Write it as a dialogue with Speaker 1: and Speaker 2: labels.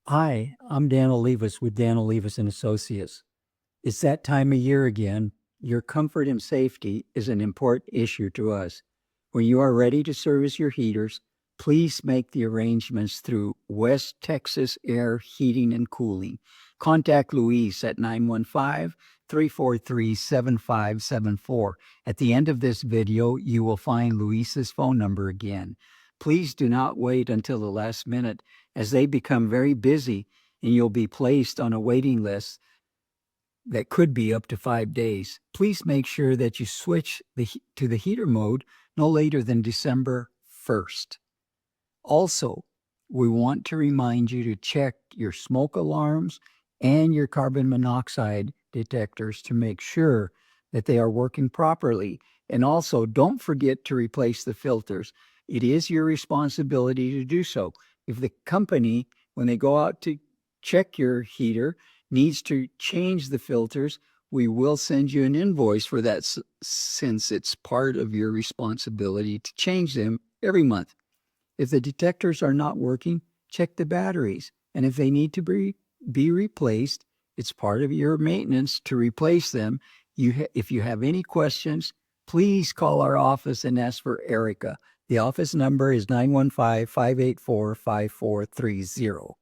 Speaker 1: Hi, I'm Dan Olivas with Dan Olivas and Associates. It's that time of year again. Your comfort and safety is an important issue to us. When you are ready to service your heaters, please make the arrangements through West Texas Air Heating and Cooling. Contact Luis at 915-343-7574. At the end of this video, you will find Luis's phone number again. Please do not wait until the last minute, as they become very busy and you'll be placed on a waiting list that could be up to 5 days. Please make sure that you switch to the heater mode no later than December 1st. Also, we want to remind you to check your smoke alarms and your carbon monoxide detectors to make sure that they are working properly. And also, don't forget to replace the filters. It is your responsibility to do so. If the company, when they go out to check your heater, needs to change the filters, we will send you an invoice for that, since it's part of your responsibility to change them every month. If the detectors are not working, check the batteries. And if they need to be replaced, it's part of your maintenance to replace them. If you have any questions, please call our office and ask for Erica. The office number is 915-584-5430.